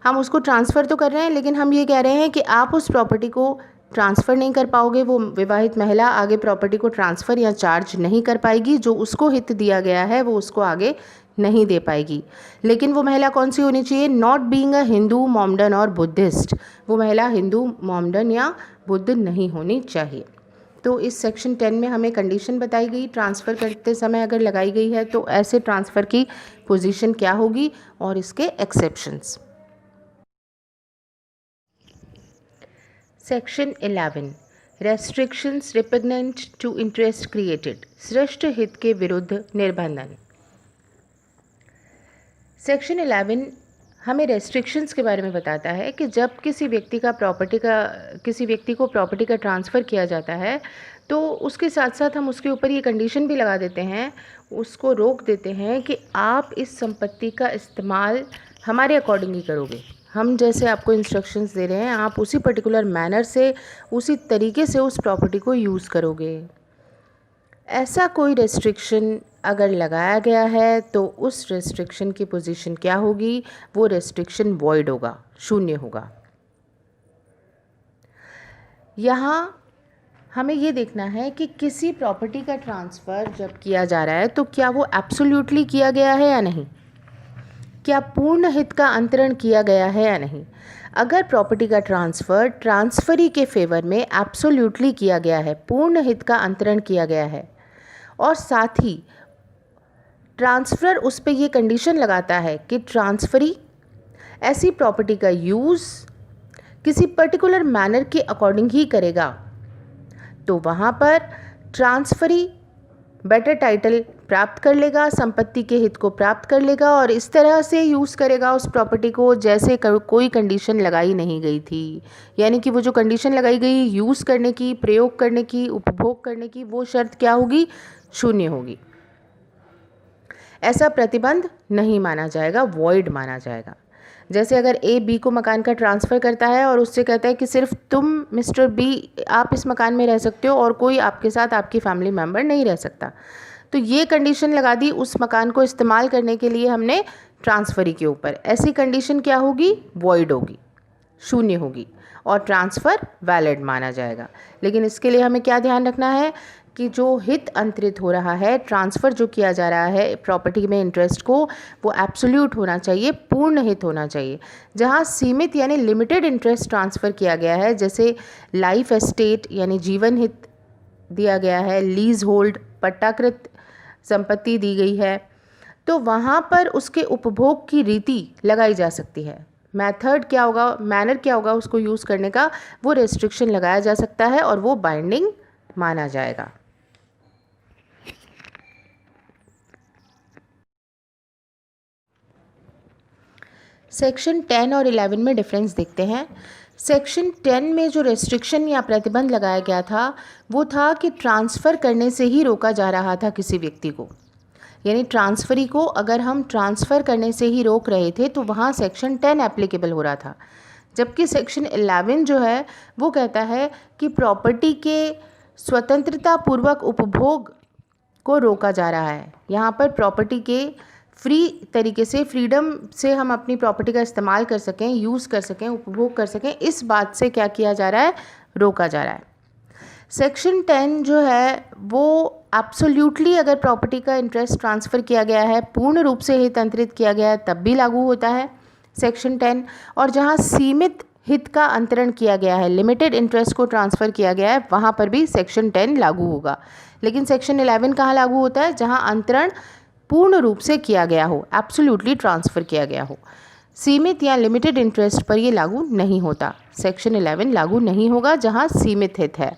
हम उसको ट्रांसफ़र तो कर रहे हैं लेकिन हम ये कह रहे हैं कि आप उस प्रॉपर्टी को ट्रांसफ़र नहीं कर पाओगे, वो विवाहित महिला आगे प्रॉपर्टी को ट्रांसफ़र या चार्ज नहीं कर पाएगी, जो उसको हित दिया गया है वो उसको आगे नहीं दे पाएगी। लेकिन वो महिला कौन सी होनी चाहिए, नॉट बीइंग अ हिंदू, मोमडन और बुद्धिस्ट, वो महिला हिंदू, मोमडन या बुद्ध नहीं होनी चाहिए। तो इस सेक्शन 10 में हमें कंडीशन बताई गई, ट्रांसफ़र करते समय अगर लगाई गई है तो ऐसे ट्रांसफ़र की पोजीशन क्या होगी और इसके exceptions. Section 11 restrictions repugnant to interest created, श्रेष्ठ हित के विरुद्ध निर्बंधन। सेक्शन 11 हमें रेस्ट्रिक्शंस के बारे में बताता है कि जब किसी व्यक्ति को प्रॉपर्टी का ट्रांसफ़र किया जाता है तो उसके साथ साथ हम उसके ऊपर ये कंडीशन भी लगा देते हैं, उसको रोक देते हैं कि आप इस संपत्ति का इस्तेमाल हमारे अकॉर्डिंग ही करोगे, हम जैसे आपको इंस्ट्रक्शंस दे रहे हैं आप उसी पर्टिकुलर मैनर से, उसी तरीके से उस प्रॉपर्टी को यूज़ करोगे। ऐसा कोई रेस्ट्रिक्शन अगर लगाया गया है तो उस रेस्ट्रिक्शन की पोजीशन क्या होगी, वो रेस्ट्रिक्शन वॉइड होगा, शून्य होगा। यहाँ हमें ये देखना है कि किसी प्रॉपर्टी का ट्रांसफ़र जब किया जा रहा है तो क्या वो एब्सोल्युटली किया गया है या नहीं, क्या पूर्ण हित का अंतरण किया गया है या नहीं। अगर प्रॉपर्टी का ट्रांसफ़र ट्रांसफरी के फेवर में एब्सोल्युटली किया गया है, पूर्ण हित का अंतरण किया गया है, और साथ ही ट्रांसफ़र उस पर ये कंडीशन लगाता है कि ट्रांसफरी ऐसी प्रॉपर्टी का यूज़ किसी पर्टिकुलर मैनर के अकॉर्डिंग ही करेगा, तो वहाँ पर ट्रांसफरी बेटर टाइटल प्राप्त कर लेगा, संपत्ति के हित को प्राप्त कर लेगा और इस तरह से यूज़ करेगा उस प्रॉपर्टी को जैसे कोई कंडीशन लगाई नहीं गई थी। यानी कि वो जो कंडीशन लगाई गई यूज़ करने की, प्रयोग करने की, उपभोग करने की, वो शर्त क्या होगी, शून्य होगी। ऐसा प्रतिबंध नहीं माना जाएगा, वॉइड माना जाएगा। जैसे अगर ए बी को मकान का ट्रांसफ़र करता है और उससे कहता है कि सिर्फ तुम मिस्टर बी आप इस मकान में रह सकते हो और कोई आपके साथ आपकी फैमिली मेम्बर नहीं रह सकता, तो ये कंडीशन लगा दी उस मकान को इस्तेमाल करने के लिए हमने ट्रांसफरी के ऊपर। ऐसी कंडीशन क्या होगी, वॉइड होगी, शून्य होगी और ट्रांसफ़र वैलिड माना जाएगा। लेकिन इसके लिए हमें क्या ध्यान रखना है कि जो हित अंतरित हो रहा है, ट्रांसफ़र जो किया जा रहा है प्रॉपर्टी में इंटरेस्ट को, वो एब्सोल्यूट होना चाहिए, पूर्ण हित होना चाहिए। जहाँ सीमित यानी लिमिटेड इंटरेस्ट ट्रांसफ़र किया गया है, जैसे लाइफ एस्टेट यानी जीवन हित दिया गया है, लीज होल्ड पट्टाकृत संपत्ति दी गई है, तो वहाँ पर उसके उपभोग की रीति लगाई जा सकती है। मेथड क्या होगा, मैनर क्या होगा उसको यूज़ करने का, वो रेस्ट्रिक्शन लगाया जा सकता है और वो बाइंडिंग माना जाएगा। सेक्शन 10 और 11 में डिफरेंस देखते हैं। सेक्शन 10 में जो रेस्ट्रिक्शन या प्रतिबंध लगाया गया था वो था कि ट्रांसफ़र करने से ही रोका जा रहा था किसी व्यक्ति को, यानी ट्रांसफरी को अगर हम ट्रांसफ़र करने से ही रोक रहे थे तो वहाँ सेक्शन 10 एप्लीकेबल हो रहा था, जबकि सेक्शन 11 जो है वो कहता है कि प्रॉपर्टी के स्वतंत्रता पूर्वक उपभोग को रोका जा रहा है। यहाँ पर प्रॉपर्टी के फ्री तरीके से, फ्रीडम से हम अपनी प्रॉपर्टी का इस्तेमाल कर सकें, यूज़ कर सकें, उपभोग कर सकें, इस बात से क्या किया जा रहा है, रोका जा रहा है। सेक्शन 10 जो है वो एब्सोल्यूटली अगर प्रॉपर्टी का इंटरेस्ट ट्रांसफ़र किया गया है, पूर्ण रूप से हित अंतरित किया गया है, तब भी लागू होता है सेक्शन 10। और जहाँ सीमित हित का अंतरण किया गया है, लिमिटेड इंटरेस्ट को ट्रांसफ़र किया गया है, वहाँ पर भी सेक्शन 10 लागू होगा। लेकिन सेक्शन 11 कहाँ लागू होता है, जहाँ अंतरण पूर्ण रूप से किया गया हो, एब्सोल्यूटली ट्रांसफ़र किया गया हो। सीमित या लिमिटेड इंटरेस्ट पर ये लागू नहीं होता, सेक्शन 11 लागू नहीं होगा जहाँ सीमित हित है।